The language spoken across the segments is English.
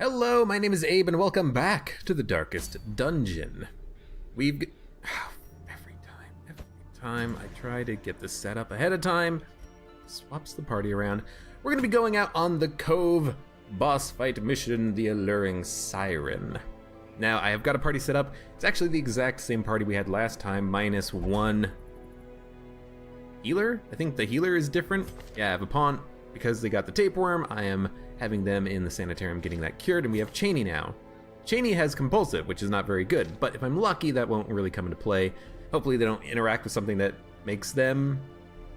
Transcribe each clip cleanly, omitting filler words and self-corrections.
Hello, my name is Abe, and welcome back to the Darkest Dungeon. Every time I try to get this set up ahead of time, swaps the party around. We're gonna be going out on the Cove boss fight mission, the Alluring Siren. Now, I have got a party set up. It's actually the exact same party we had last time, minus one healer. I think the healer is different. Yeah, I have a pawn. Because they got the tapeworm, I am having them in the sanitarium getting that cured, and we have Cheney now. Cheney has compulsive, which is not very good, but if I'm lucky, that won't really come into play. Hopefully they don't interact with something that makes them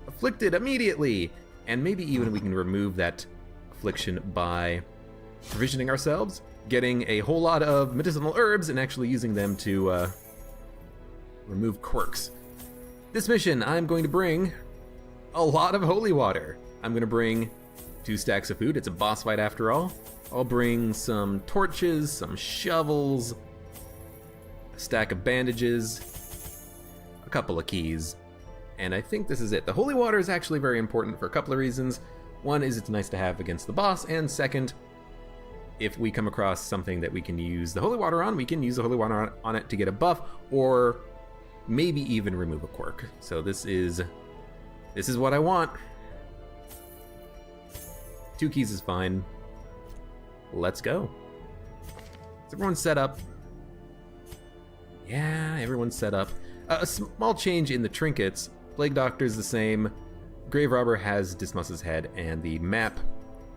afflicted immediately. And maybe even we can remove that affliction by provisioning ourselves, getting a whole lot of medicinal herbs, and actually using them to remove quirks. This mission, I'm going to bring a lot of holy water. I'm gonna bring 2 stacks of food. It's a boss fight after all. I'll bring some torches, some shovels, a stack of bandages, a couple of keys, and I think this is it. The holy water is actually very important for a couple of reasons. One is it's nice to have against the boss, and second, if we come across something that we can use the holy water on, we can use the holy water on it to get a buff, or maybe even remove a quirk. So this is what I want. 2 keys is fine. Let's go. Is everyone set up? Yeah, everyone's set up. A small change in the trinkets. Plague Doctor's the same. Grave Robber has Dismas's head, and the map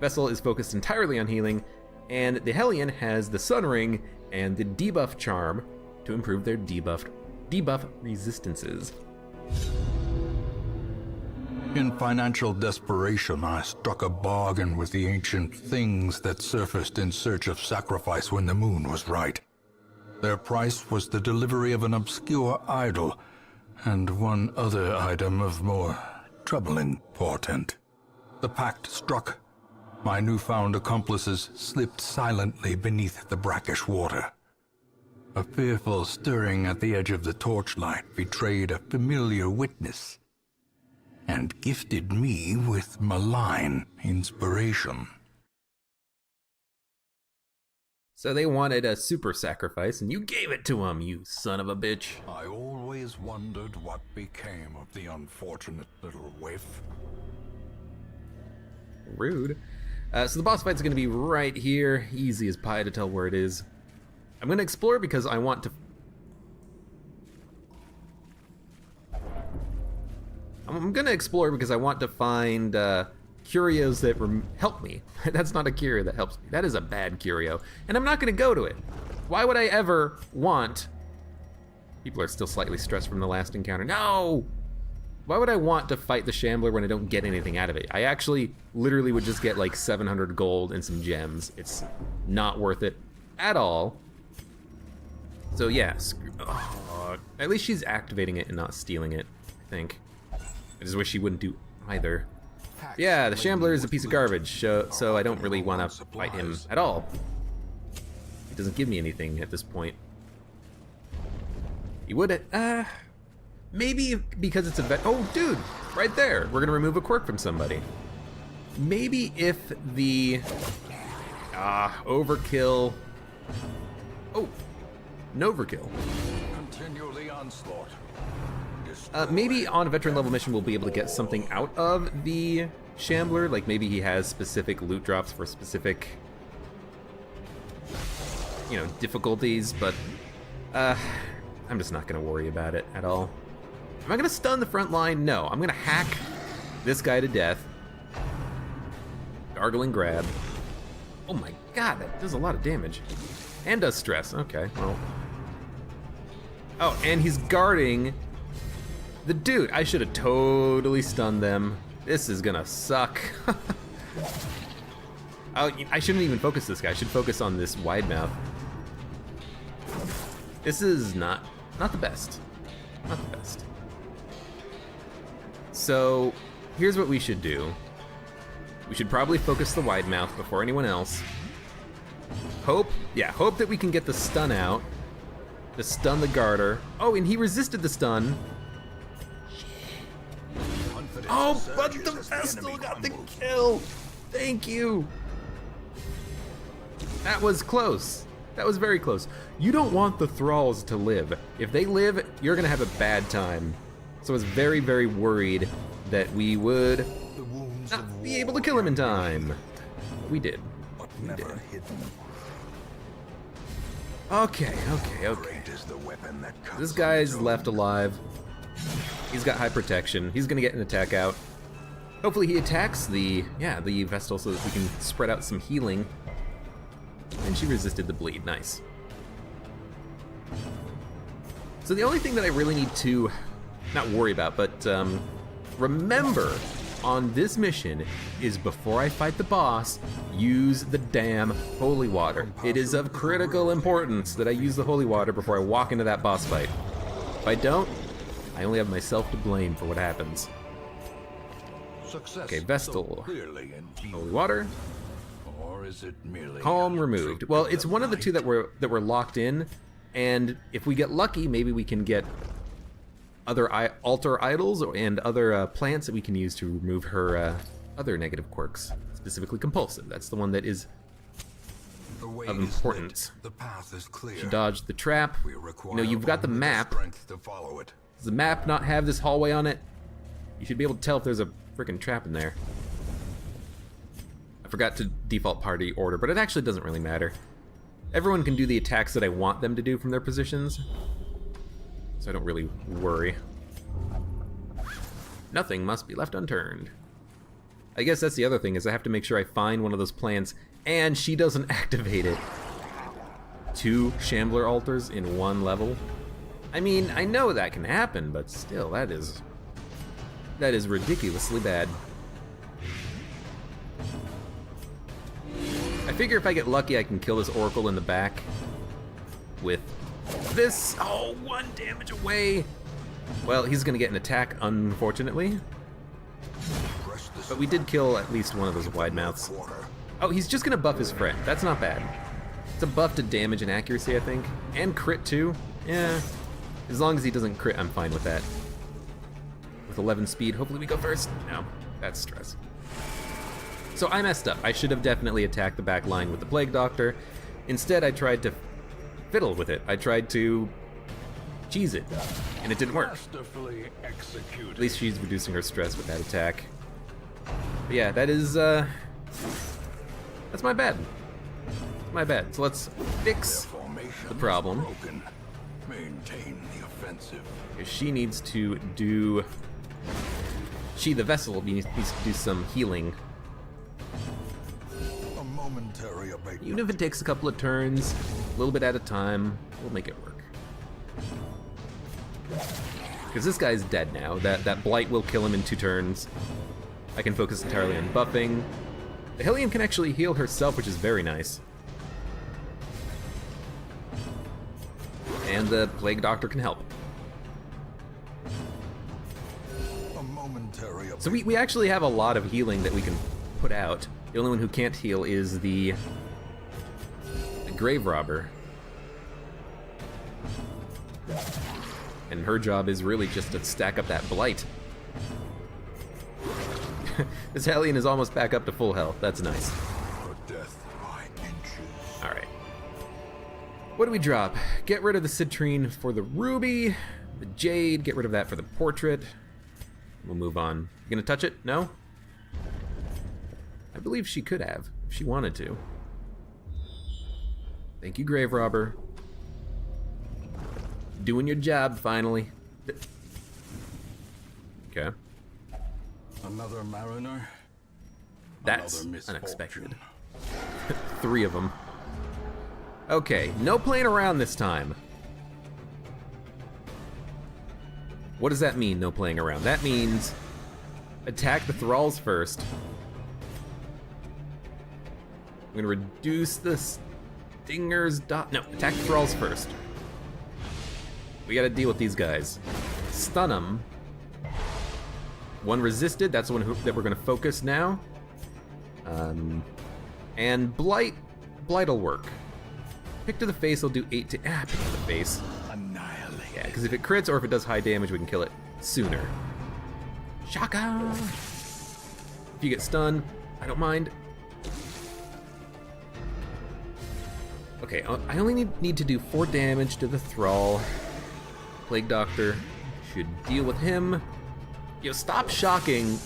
vessel is focused entirely on healing, and the Hellion has the Sun Ring and the debuff charm to improve their debuff resistances. In financial desperation, I struck a bargain with the ancient things that surfaced in search of sacrifice when the moon was right. Their price was the delivery of an obscure idol, and one other item of more troubling portent. The pact struck. My newfound accomplices slipped silently beneath the brackish water. A fearful stirring at the edge of the torchlight betrayed a familiar witness, and gifted me with malign inspiration. So they wanted a super sacrifice, and you gave it to them, you son of a bitch. I always wondered what became of the unfortunate little waif. Rude. So the boss fight's gonna be right here. Easy as pie to tell where it is. I'm gonna explore because I want to... I'm gonna explore because I want to find curios that help me. That's not a curio that helps me. That is a bad curio. And I'm not gonna go to it. Why would I ever want... People are still slightly stressed from the last encounter. No! Why would I want to fight the Shambler when I don't get anything out of it? I actually literally would just get like 700 gold and some gems. It's not worth it at all. So yeah, at least she's activating it and not stealing it, I think. I just wish she wouldn't do either. Yeah, the Shambler is a piece of garbage, so I don't really want to fight him at all. He doesn't give me anything at this point. He would, maybe because it's a oh, dude, right there. We're gonna remove a quirk from somebody. Maybe if the, overkill. Oh, Noverkill. Continue the onslaught. Maybe on a veteran level mission we'll be able to get something out of the Shambler, like maybe he has specific loot drops for specific, you know, difficulties, but I'm just not gonna worry about it at all. Am I gonna stun the front line? No, I'm gonna hack this guy to death. Gargling grab. Oh my god, that does a lot of damage. And does stress, okay, well. Oh, and he's guarding the dude. I should have totally stunned them. This is gonna suck. Oh, I shouldn't even focus this guy. I should focus on this wide mouth. This is not the best. Not the best. So, here's what we should do. We should probably focus the wide mouth before anyone else. Hope that we can get the stun out. To stun the garter. Oh, and he resisted the stun. Oh, but the Vestal got the kill! Thank you! That was close. That was very close. You don't want the thralls to live. If they live, you're gonna have a bad time. So I was very, very worried that we would not be able to kill him in time. We did. We did. Okay. This guy's left alive. He's got high protection. He's gonna get an attack out. Hopefully he attacks the Vestal so that we can spread out some healing. And she resisted the bleed, nice. So the only thing that I really need to, not worry about, but remember on this mission is before I fight the boss, use the damn holy water. It is of critical importance that I use the holy water before I walk into that boss fight. If I don't, I only have myself to blame for what happens. Okay, Vestal, holy water. Or is it merely Calm removed. Well, it's one of the two that we're locked in, and if we get lucky, maybe we can get other altar idols and other plants that we can use to remove her other negative quirks, specifically compulsive. That's the one that is of importance. The path is clear. She dodged the trap. You know, you've got the map. To follow it. Does the map not have this hallway on it? You should be able to tell if there's a freaking trap in there. I forgot to default party order, but it actually doesn't really matter. Everyone can do the attacks that I want them to do from their positions, so I don't really worry. Nothing must be left unturned. I guess that's the other thing, is I have to make sure I find one of those plants, and she doesn't activate it. 2 Shambler altars in 1 level? I mean, I know that can happen, but still, that is ridiculously bad. I figure if I get lucky, I can kill this Oracle in the back with this. Oh, 1 damage away. Well, he's gonna get an attack, unfortunately. But we did kill at least one of those wide mouths. Oh, he's just gonna buff his friend. That's not bad. It's a buff to damage and accuracy, I think. And crit too. Yeah. As long as he doesn't crit, I'm fine with that. With 11 speed, hopefully we go first. No, that's stress. So I messed up. I should have definitely attacked the back line with the Plague Doctor. Instead, I tried to fiddle with it. I tried to cheese it, and it didn't work. At least she's reducing her stress with that attack. But yeah, that is, that's my bad. My bad. So let's fix the problem. Maintain the offensive. She needs to do... the Vessel, needs to do some healing. A momentary abatement. Even if it takes a couple of turns, a little bit at a time, we'll make it work. Because this guy's dead now. That Blight will kill him in 2 turns. I can focus entirely on buffing. The Hellion can actually heal herself, which is very nice. And the Plague Doctor can help. So we actually have a lot of healing that we can put out. The only one who can't heal is the Grave Robber. And her job is really just to stack up that Blight. This Hellion is almost back up to full health. That's nice. Alright. What do we drop? Get rid of the Citrine for the Ruby. The Jade, get rid of that for the Portrait. We'll move on. You gonna touch it? No? I believe she could have, if she wanted to. Thank you, Grave Robber. Doing your job, finally. Okay. Another mariner? That's Another unexpected. 3 of them. Okay, no playing around this time. What does that mean, no playing around? That means attack the thralls first. I'm gonna reduce the stingers. No, attack the thralls first. We gotta deal with these guys. Stun them. 1 resisted, that's the one that we're gonna focus now. And Blight'll work. Pick to the face will do 8 to, pick to the face. Annihilate. Yeah, because if it crits or if it does high damage, we can kill it sooner. Shaka! If you get stunned, I don't mind. Okay, I only need to do 4 damage to the Thrall. Plague Doctor should deal with him. Yo, stop shocking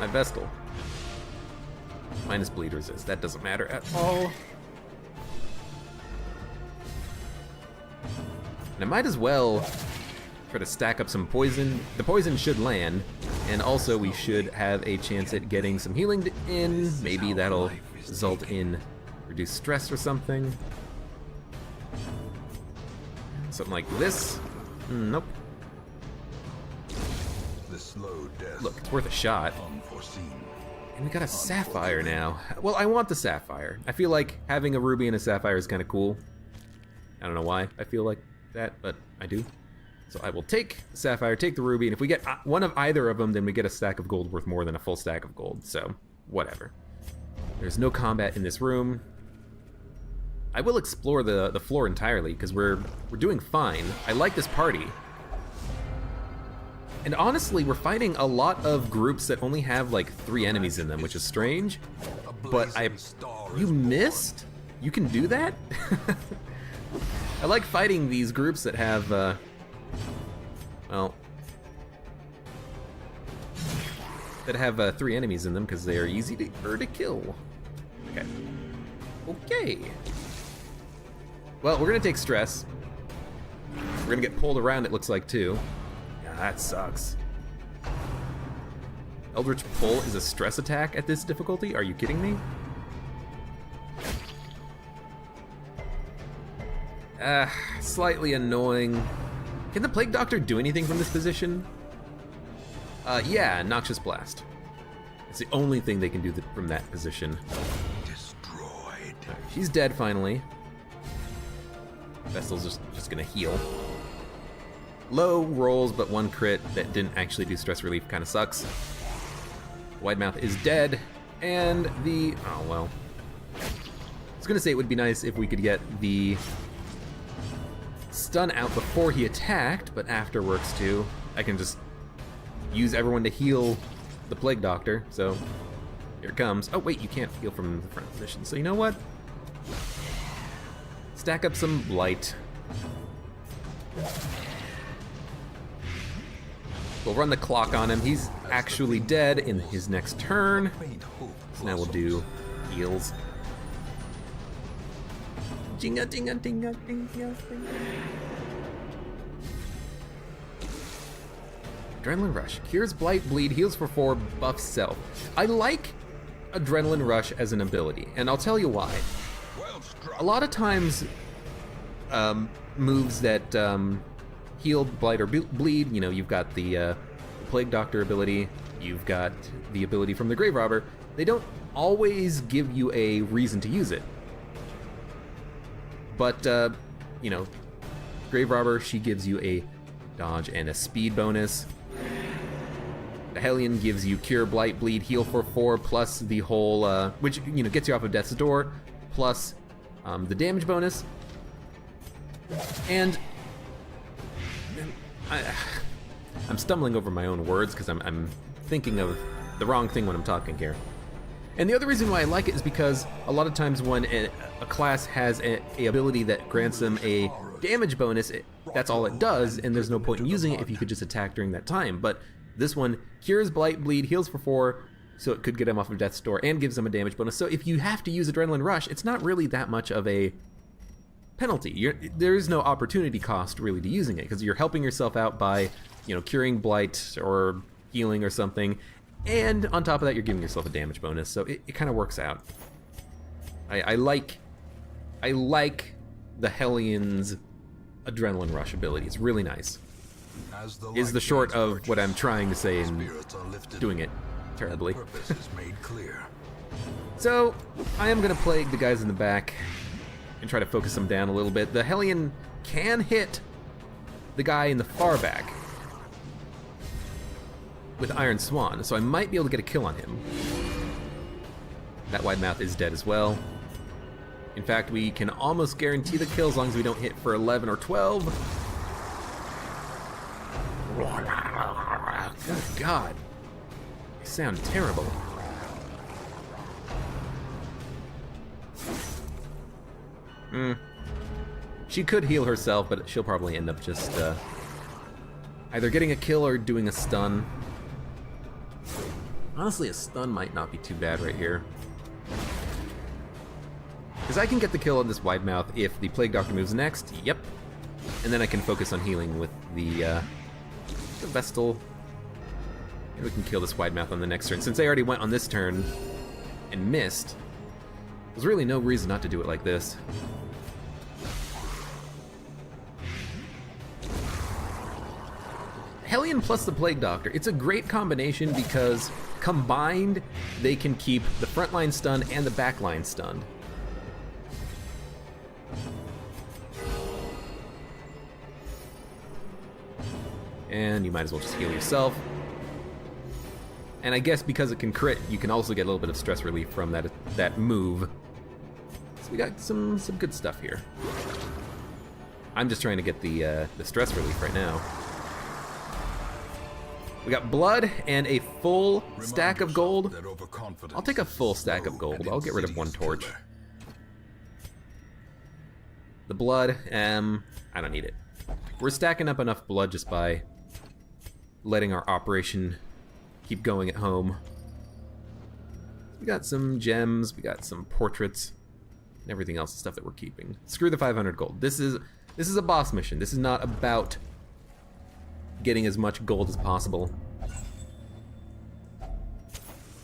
my Vestal. Minus bleed resist, that doesn't matter at all. And I might as well try to stack up some poison. The poison should land, and also we should have a chance at getting some healing in. Maybe that'll result in reduced stress or something. Something like this. Nope. The slow death. Look, it's worth a shot. And we got a sapphire now. Well, I want the sapphire. I feel like having a ruby and a sapphire is kind of cool. I don't know why I feel like that, but I do. So I will take the sapphire, take the ruby, and if we get one of either of them, then we get a stack of gold worth more than a full stack of gold. So, whatever. There's no combat in this room. I will explore the floor entirely, because we're doing fine. I like this party. And honestly, we're fighting a lot of groups that only have like 3 enemies in them, which is strange. But you missed? You can do that? I like fighting these groups that have, well, that have 3 enemies in them because they are easy to kill. Okay. Okay. Well, we're gonna take stress. We're gonna get pulled around, it looks like, too. Yeah, that sucks. Eldritch Pull is a stress attack at this difficulty? Are you kidding me? Slightly annoying. Can the Plague Doctor do anything from this position? Yeah, Noxious Blast. It's the only thing they can do from that position. Destroyed. She's dead finally. Vestal's just gonna heal. Low rolls, but 1 crit that didn't actually do stress relief kind of sucks. Widemouth is dead, and oh well. I was gonna say it would be nice if we could get the stun out before he attacked, but after works too. I can just use everyone to heal the Plague Doctor, so here it comes. Oh wait, you can't heal from the front position, so you know what? Stack up some Blight. We'll run the clock on him. He's actually dead in his next turn. So now we'll do heals. Jinga, dinga, dinga, dinga, dinga. Adrenaline Rush. Cures Blight, Bleed, heals for 4, buffs self. I like Adrenaline Rush as an ability, and I'll tell you why. A lot of times, moves that heal, Blight, or Bleed, you know, you've got the Plague Doctor ability, you've got the ability from the Grave Robber, they don't always give you a reason to use it. But, you know, Grave Robber, she gives you a dodge and a speed bonus. The Hellion gives you Cure, Blight, Bleed, Heal for 4, plus the whole, which, you know, gets you off of Death's Door, plus the damage bonus. And I'm stumbling over my own words because I'm thinking of the wrong thing when I'm talking here. And the other reason why I like it is because a lot of times when a class has a ability that grants them a damage bonus, that's all it does, and there's no point in using it if you could just attack during that time. But this one cures, Blight, Bleed, heals for 4, so it could get them off of Death's Door and gives them a damage bonus. So if you have to use Adrenaline Rush, it's not really that much of a penalty. There is no opportunity cost really to using it because you're helping yourself out by, you know, curing Blight or healing or something. And on top of that, you're giving yourself a damage bonus, so it kind of works out. I like the Hellion's Adrenaline Rush ability. It's really nice. Is the short of what I'm trying to say and doing it terribly. So, I am going to plague the guys in the back and try to focus them down a little bit. The Hellion can hit the guy in the far back with Iron Swan, so I might be able to get a kill on him. That Widemouth is dead as well. In fact, we can almost guarantee the kill as long as we don't hit for 11 or 12. Good God. They sound terrible. She could heal herself, but she'll probably end up just either getting a kill or doing a stun. Honestly, a stun might not be too bad right here. Because I can get the kill on this wide mouth if the Plague Doctor moves next. Yep. And then I can focus on healing with the Vestal. Maybe we can kill this wide mouth on the next turn. Since they already went on this turn and missed, there's really no reason not to do it like this. Hellion plus the Plague Doctor. It's a great combination because combined, they can keep the front line stunned and the back line stunned. And you might as well just heal yourself. And I guess because it can crit, you can also get a little bit of stress relief from that move. So we got some good stuff here. I'm just trying to get the stress relief right now. We got blood and a full stack of gold. I'll take a full stack of gold. I'll get rid of one torch. The blood, I don't need it. We're stacking up enough blood just by letting our operation keep going at home. We got some gems, we got some portraits, and everything else, stuff that we're keeping. Screw the 500 gold. This is a boss mission. This is not about getting as much gold as possible.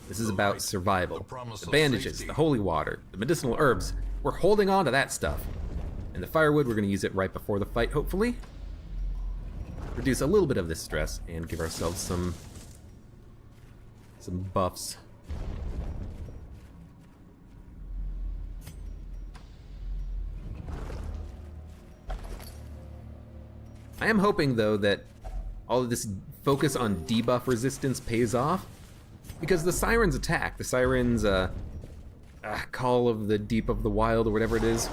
This is about survival. The bandages, the holy water, the medicinal herbs. We're holding on to that stuff. And the firewood, we're going to use it right before the fight, hopefully. Reduce a little bit of this stress and give ourselves some buffs. I am hoping, though, that all of this focus on debuff resistance pays off, because the Siren's attack, the Siren's Call of the Deep of the Wild, or whatever it is,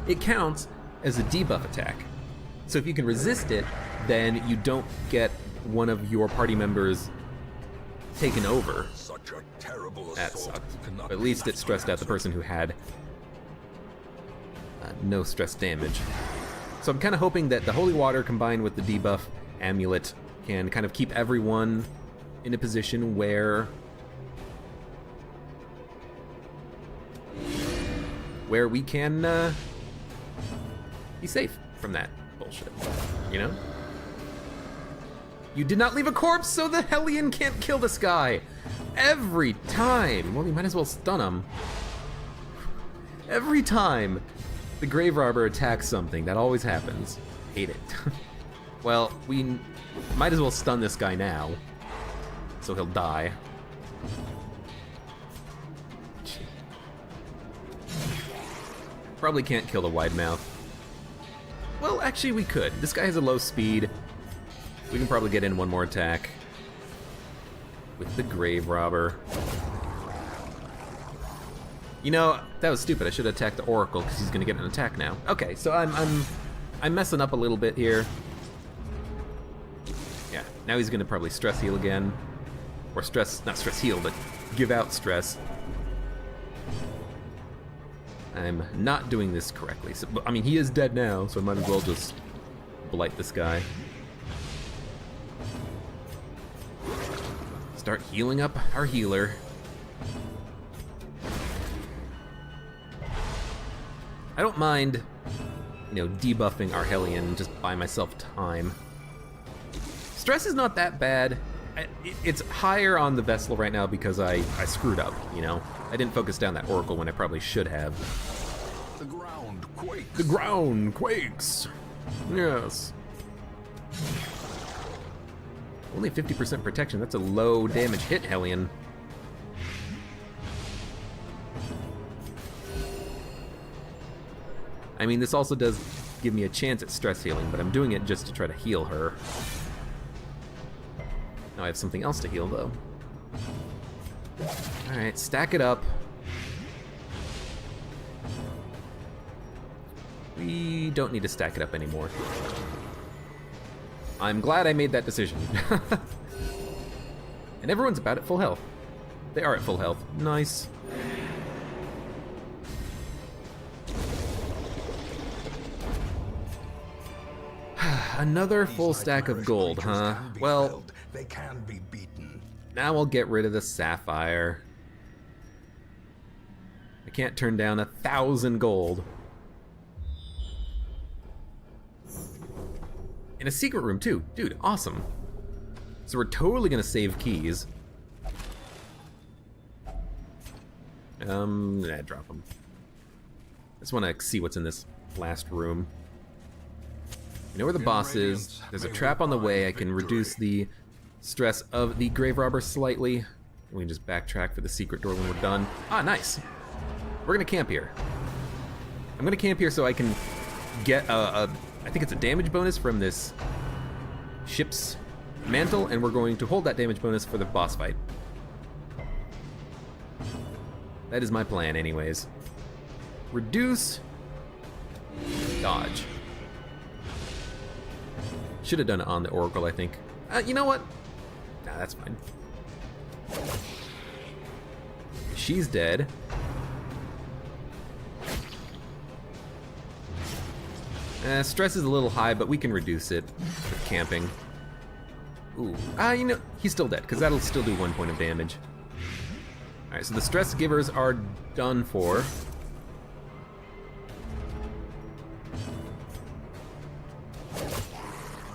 it counts as a debuff attack. So if you can resist it, then you don't get one of your party members taken over. Such a terrible that sucked. But at least it stressed out the person who had no stress damage. So I'm kind of hoping that the holy water combined with the debuff amulet can kind of keep everyone in a position where we can be safe from that bullshit, you know? You did not leave a corpse, so the Hellion can't kill this guy. Every time. Well, you might as well stun him. Every time the grave robber attacks something, that always happens. Hate it. Well, we might as well stun this guy now, so he'll die. Probably can't kill the wide mouth. Well, actually we could. This guy has a low speed. We can probably get in one more attack with the grave robber. You know, that was stupid. I should have attacked the Oracle because he's gonna get an attack now. Okay, so I'm messing up a little bit here. Yeah, now he's gonna probably stress heal again. Or not stress heal, but give out stress. I'm not doing this correctly. So, I mean, he is dead now, so I might as well just blight this guy. Start healing up our healer. I don't mind, debuffing our Hellion, just buy myself time. Stress is not that bad. It's higher on the Vestal right now because I screwed up, I didn't focus down that Oracle when I probably should have. The ground quakes. The ground quakes. Yes. Only 50% protection. That's a low damage hit, Hellion. I mean, this also does give me a chance at stress healing, but I'm doing it just to try to heal her. Now I have something else to heal, though. Alright, stack it up. We don't need to stack it up anymore. I'm glad I made that decision. And everyone's about at full health. They are at full health. Nice. Another full stack of gold, huh? Well, they can be beaten. now I'll get rid of the sapphire. I can't turn down 1,000 gold. In a secret room too. Dude, awesome. So we're totally gonna save keys. Drop them. I just wanna see what's in this last room. You know where the boss is. There's a trap on the way. I can reduce the stress of the grave robber slightly. We can just backtrack for the secret door when we're done. Ah, nice. We're gonna camp here. I'm gonna camp here so I can get I think it's a damage bonus from this ship's mantle, and we're going to hold that damage bonus for the boss fight. That is my plan anyways. Reduce, dodge. Should have done it on the Oracle, I think. You know what? Nah, that's fine. She's dead. Stress is a little high, but we can reduce it with camping. Ooh, you know, he's still dead, because that'll still do 1 point of damage. Alright, so the stress givers are done for.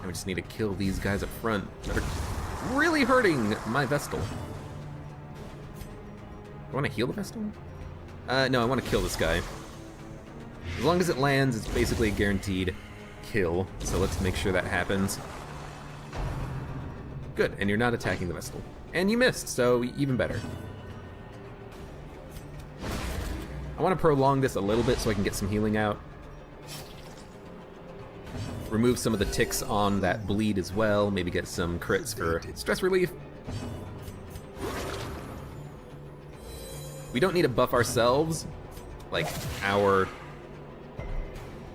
I just need to kill these guys up front that are really hurting my Vestal. I want to heal the Vestal? No, I want to kill this guy. As long as it lands, it's basically a guaranteed kill. So let's make sure that happens. Good, and you're not attacking the Vestal. And you missed, so even better. I want to prolong this a little bit so I can get some healing out. Remove some of the ticks on that bleed as well. Maybe get some crits for stress relief. We don't need to buff ourselves, like our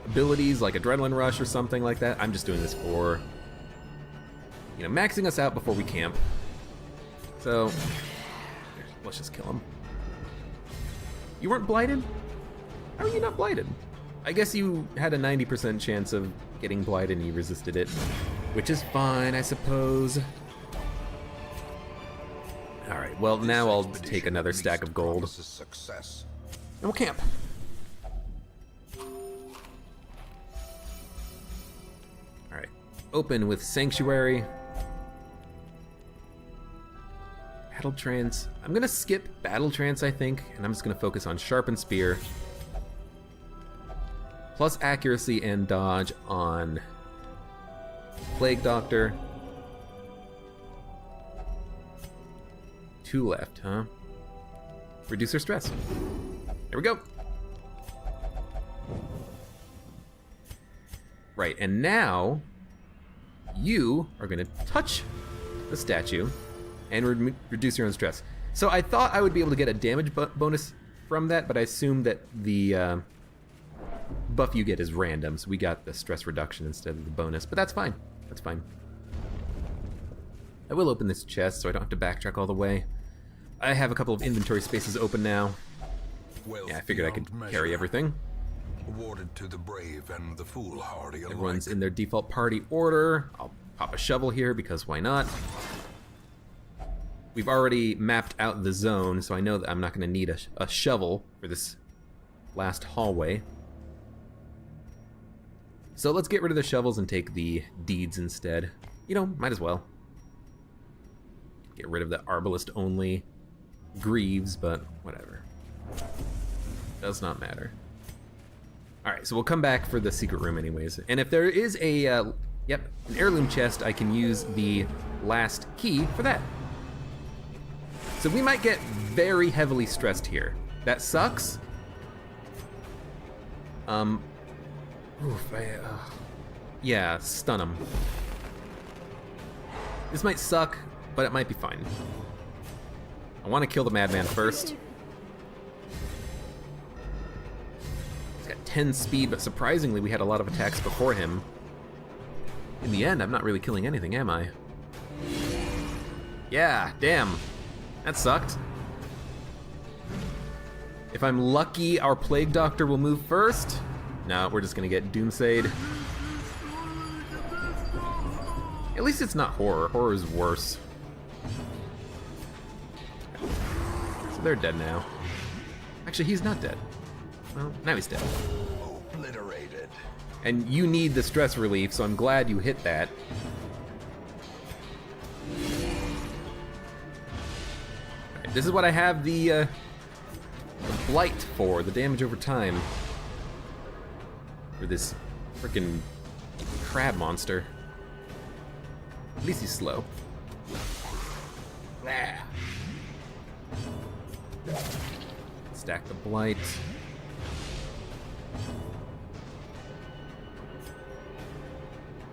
abilities, like Adrenaline Rush or something like that. I'm just doing this for, you know, maxing us out before we camp. So, let's just kill him. You weren't blighted? How are you not blighted? I guess you had a 90% chance of getting blighted and you resisted it, which is fine, I suppose. Alright, well now I'll take another stack of gold. And we'll camp. Alright, open with Sanctuary. Battle Trance. I'm gonna skip Battle Trance, I think, and I'm just gonna focus on Sharpened Spear. Plus accuracy and dodge on Plague Doctor. 2 left, huh? Reduce her stress. There we go. Right, and now you are gonna touch the statue and reduce your own stress. So I thought I would be able to get a damage bonus from that, but I assumed that the buff you get is random, so we got the stress reduction instead of the bonus, but that's fine. That's fine. I will open this chest so I don't have to backtrack all the way. I have a couple of inventory spaces open now. Yeah, I figured I could carry everything. Awarded to the brave and the foolhardy alike. Everyone's in their default party order. I'll pop a shovel here because why not? We've already mapped out the zone, so I know that I'm not going to need a shovel for this last hallway. So let's get rid of the shovels and take the deeds instead. You know, might as well. Get rid of the arbalist only greaves, but whatever. Does not matter. Alright, so we'll come back for the secret room anyways. And if there is a, an heirloom chest, I can use the last key for that. So we might get very heavily stressed here. That sucks. Yeah, stun him. This might suck, but it might be fine. I want to kill the madman first. He's got 10 speed, but surprisingly we had a lot of attacks before him. In the end, I'm not really killing anything, am I? Yeah, damn. That sucked. If I'm lucky, our Plague Doctor will move first. No, we're just gonna get Doomsayed. At least it's not horror. Horror is worse. So they're dead now. Actually, he's not dead. Well, now he's dead. Obliterated. And you need the stress relief, so I'm glad you hit that. Alright, this is what I have the blight for, the damage over time. For this frickin' crab monster. At least he's slow. Ah. Stack the blight.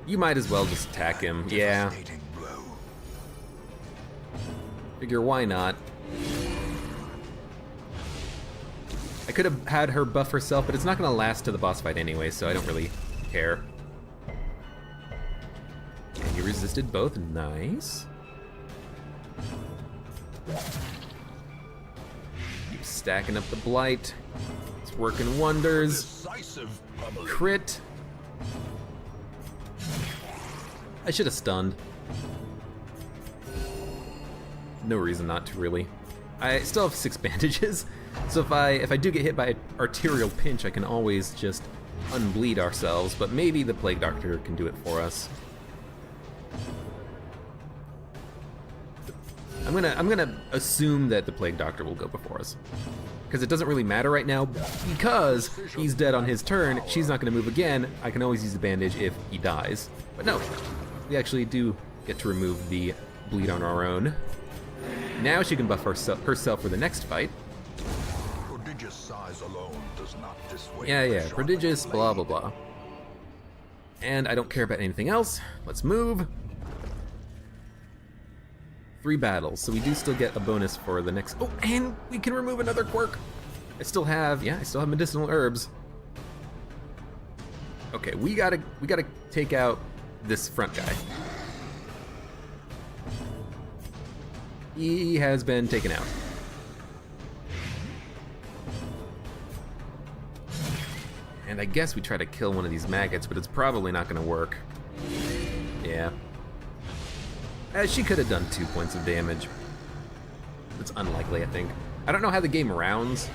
You might as well just attack him. Yeah. Figure why not. I could have had her buff herself, but it's not going to last to the boss fight anyway, so I don't really care. And you resisted both. Nice. Keep stacking up the blight. It's working wonders. Crit. I should have stunned. No reason not to, really. I still have 6 bandages, so if I do get hit by an arterial pinch, I can always just unbleed ourselves, but maybe the Plague Doctor can do it for us. I'm gonna assume that the Plague Doctor will go before us. Because it doesn't really matter right now, because he's dead on his turn, she's not gonna move again, I can always use the bandage if he dies. But no, we actually do get to remove the bleed on our own. Now she can buff herself for the next fight. Prodigious size alone does not dissuade. Yeah, prodigious, blah, blah, blah. And I don't care about anything else. Let's move. 3 battles, so we do still get a bonus for the next. Oh, and we can remove another quirk. I still have medicinal herbs. Okay, we gotta take out this front guy. He has been taken out. And I guess we try to kill one of these maggots, but it's probably not gonna work. Yeah. She could have done 2 points of damage. It's unlikely, I think. I don't know how the game rounds.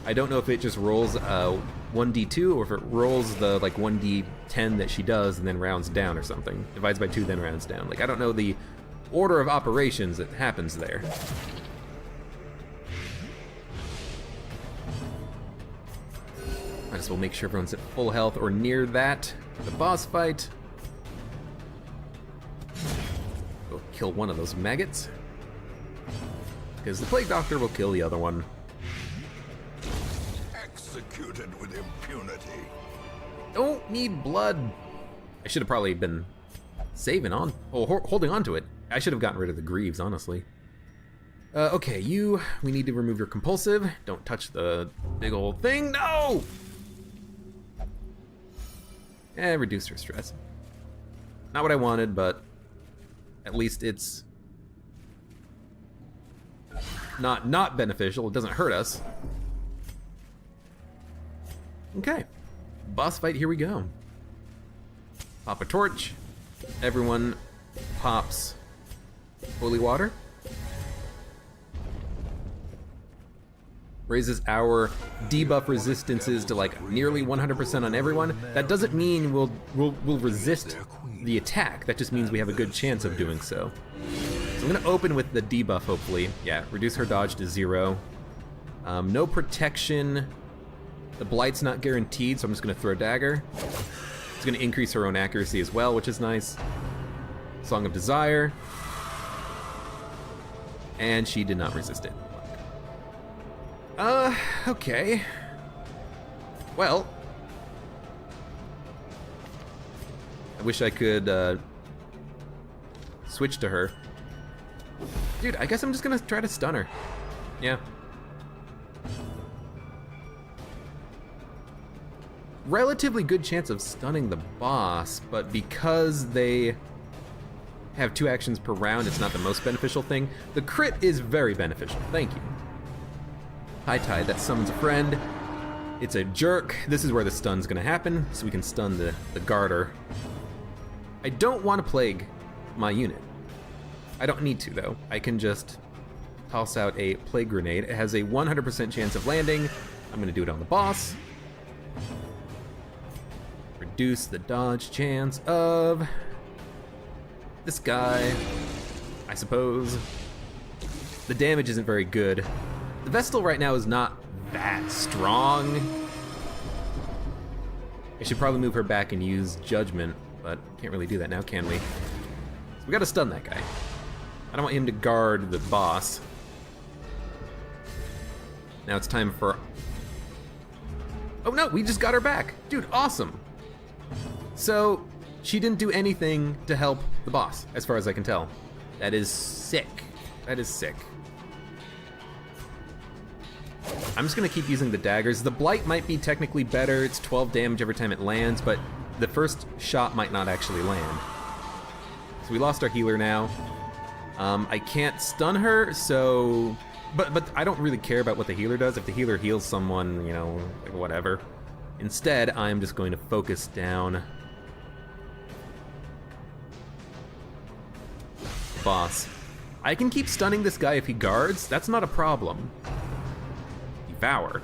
I don't know if it just rolls 1d2 or if it rolls the like 1d10 that she does and then rounds down or something. Divides by 2, then rounds down. Like, I don't know the order of operations that happens there. Might as well make sure everyone's at full health or near that for the boss fight. Go kill one of those maggots. Because the Plague Doctor will kill the other one. Executed with impunity. Don't need blood. I should have probably been saving on, holding on to it. I should have gotten rid of the Greaves, honestly. Okay, we need to remove your compulsive. Don't touch the big old thing. No! And reduce her stress. Not what I wanted, but at least it's not beneficial. It doesn't hurt us. Okay, boss fight, here we go. Pop a torch. Everyone pops holy water. Raises our debuff resistances to like nearly 100% on everyone. That doesn't mean we'll resist the attack. That just means we have a good chance of doing so. So I'm gonna open with the debuff, hopefully. Yeah, reduce her dodge to 0. No protection. The blight's not guaranteed, so I'm just gonna throw dagger. It's gonna increase her own accuracy as well, which is nice. Song of Desire. And she did not resist it. Okay. Well, I wish I could switch to her. Dude, I guess I'm just gonna try to stun her. Yeah. Relatively good chance of stunning the boss, but because they have 2 actions per round, it's not the most beneficial thing. The crit is very beneficial. Thank you. High Tide, that summons a friend. It's a jerk. This is where the stun's gonna happen, so we can stun the garter. I don't want to plague my unit. I don't need to, though. I can just toss out a plague grenade. It has a 100% chance of landing. I'm going to do it on the boss. Reduce the dodge chance of this guy, I suppose. The damage isn't very good. The Vestal right now is not that strong. I should probably move her back and use Judgment, but can't really do that now, can we? So we gotta stun that guy. I don't want him to guard the boss. Now it's time for... Oh no, we just got her back. Dude, awesome. So, she didn't do anything to help the boss, as far as I can tell. That is sick. That is sick. I'm just gonna keep using the daggers. The Blight might be technically better. It's 12 damage every time it lands, but the first shot might not actually land. So we lost our healer now. I can't stun her, so... But I don't really care about what the healer does. If the healer heals someone, you know, like whatever. Instead, I'm just going to focus down the boss. I can keep stunning this guy if he guards. That's not a problem. Devour.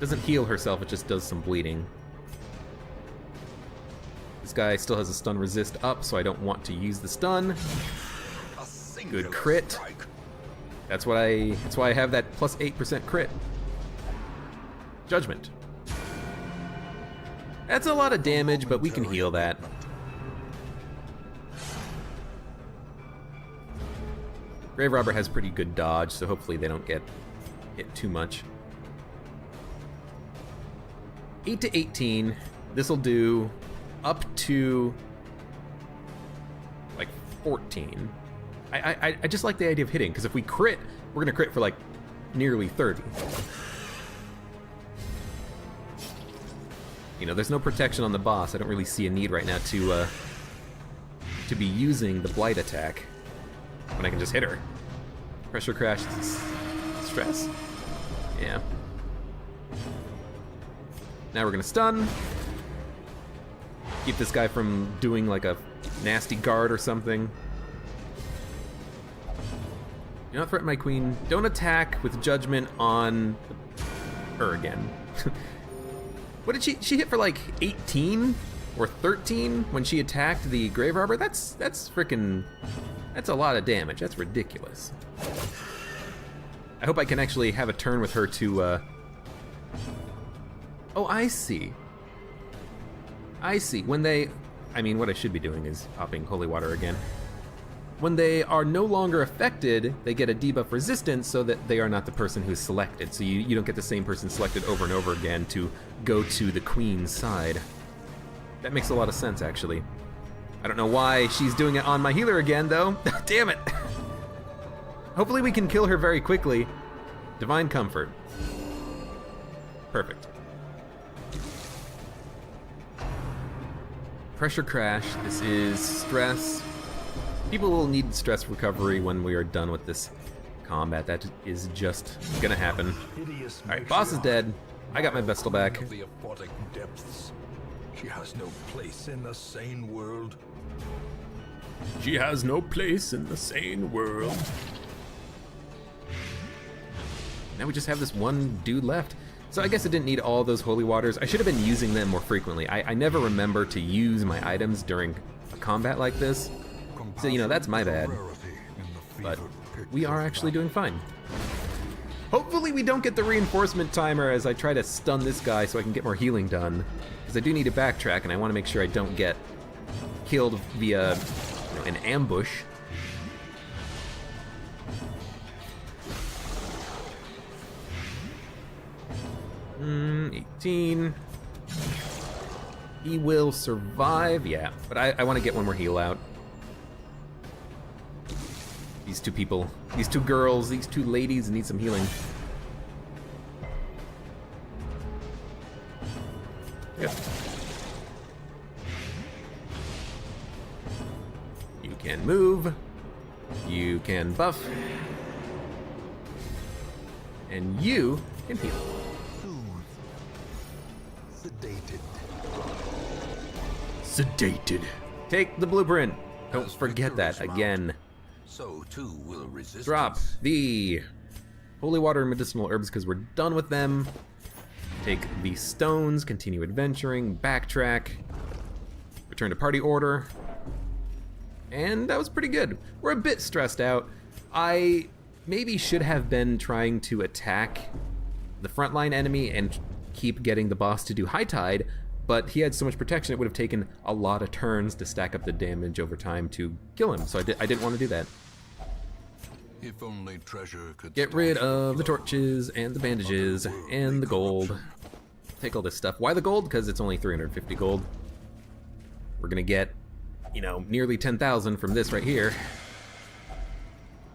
Doesn't heal herself, it just does some bleeding. This guy still has a stun resist up, so I don't want to use the stun. Good crit. That's why I have that plus 8% crit. Judgment. That's a lot of damage, but we can heal that. Grave Robber has pretty good dodge, so hopefully they don't get hit too much. 8 to 18. This'll do up to like 14. I just like the idea of hitting, because if we crit, we're gonna crit for like nearly 30. You know, there's no protection on the boss. I don't really see a need right now to be using the Blight attack when I can just hit her. Pressure crash, stress. Yeah. Now we're gonna stun. Keep this guy from doing like a nasty guard or something. Do not threaten my queen. Don't attack with Judgment on her again. What did she hit for like 18 or 13 when she attacked the Grave Robber? That's freaking, that's a lot of damage. That's ridiculous. I hope I can actually have a turn with her to, Oh, I see. I see. When they, I mean, what I should be doing is popping Holy Water again. When they are no longer affected, they get a debuff resistance so that they are not the person who's selected. So you don't get the same person selected over and over again to go to the queen's side. That makes a lot of sense, actually. I don't know why she's doing it on my healer again, though. Damn it! Hopefully we can kill her very quickly. Divine Comfort. Perfect. Pressure Crash. This is stress. People will need stress recovery when we are done with this combat. That is just gonna happen. Alright, boss is dead. I got my Vestal back. Of the aquatic depths. She has no place in the sane world. She has no place in the sane world. Now we just have this one dude left. So I guess I didn't need all those holy waters. I should have been using them more frequently. I never remember to use my items during a combat like this. So, you know, that's my bad. But we are actually doing fine. Hopefully we don't get the reinforcement timer as I try to stun this guy so I can get more healing done. Because I do need to backtrack and I want to make sure I don't get killed via, you know, an ambush. Hmm, 18. He will survive, yeah. But I want to get one more heal out. These two people, these two girls, these two ladies need some healing. Good. You can move. You can buff. And you can heal. Sedated. sedated. Take the blueprint. Don't As forget that victories again. So too will resistance. Drop the holy water and medicinal herbs because we're done with them. Take the stones, continue adventuring, backtrack, return to party order. And that was pretty good. We're a bit stressed out. I maybe should have been trying to attack the frontline enemy and keep getting the boss to do high tide, but he had so much protection it would have taken a lot of turns to stack up the damage over time to kill him, so I didn't want to do that. If only treasure could Get rid of the torches and the bandages and the gold. Take all this stuff. Why the gold? Because it's only 350 gold. We're gonna get, you know, nearly 10,000 from this right here.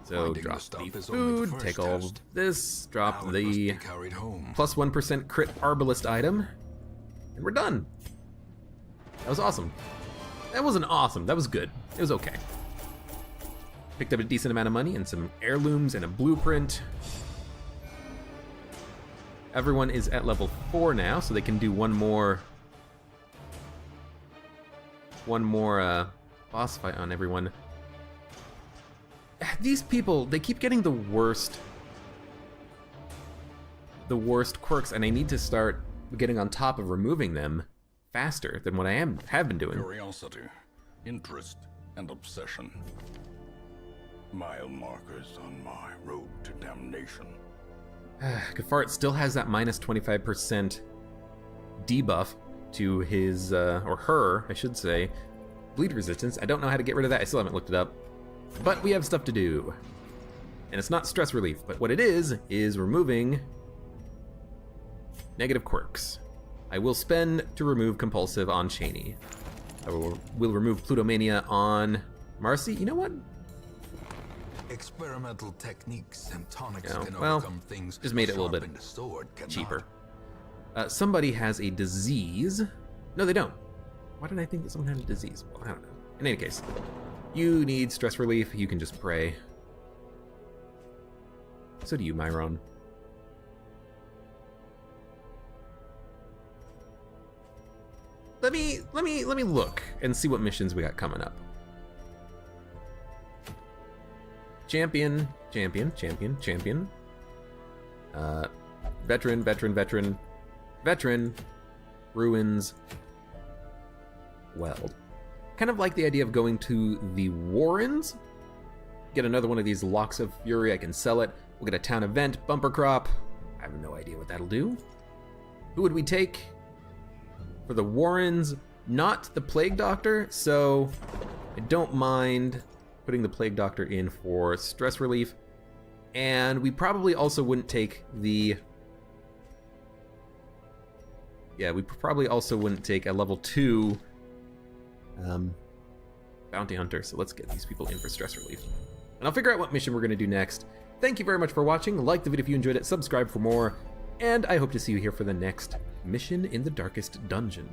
So Finding drop the stuff the is only the food, first take all test. this, drop Now it must the be carried home. plus 1% crit arbalist item, and we're done. That was awesome. That wasn't awesome, that was good. It was okay. Picked up a decent amount of money and some heirlooms and a blueprint. Everyone is at level 4 now, so they can do one more boss fight on everyone. These people, they keep getting the worst quirks, and I need to start getting on top of removing them faster than what I have been doing. Curiosity, interest, and obsession. Mile markers on my road to damnation. Gafart still has that minus 25% debuff to his, or her, I should say, bleed resistance. I don't know how to get rid of that. I still haven't looked it up. But we have stuff to do. And it's not stress relief, but what it is removing negative quirks. I will spend to remove compulsive on Cheney. I will remove Plutomania on Marcy. You know what? Experimental techniques and tonics Yeah, can well, overcome things just made it a little bit sharpened sword cannot. cheaper. Somebody has a disease. No, they don't. Why did I think that someone had a disease? Well, I don't know. In any case, you need stress relief. You can just pray. So do you, Myron. Let me look and see what missions we got coming up. Champion. Veteran. Ruins. Weld. Kind of like the idea of going to the Warrens. Get another one of these Locks of Fury. I can sell it. We'll get a town event, bumper crop. I have no idea what that'll do. Who would we take? For the Warrens, not the Plague Doctor, so I don't mind putting the Plague Doctor in for stress relief. And we probably also wouldn't take the... Yeah, we probably also wouldn't take a level 2 bounty hunter, so let's get these people in for stress relief. And I'll figure out what mission we're going to do next. Thank you very much for watching. Like the video if you enjoyed it, subscribe for more, and I hope to see you here for the next mission in the Darkest Dungeon.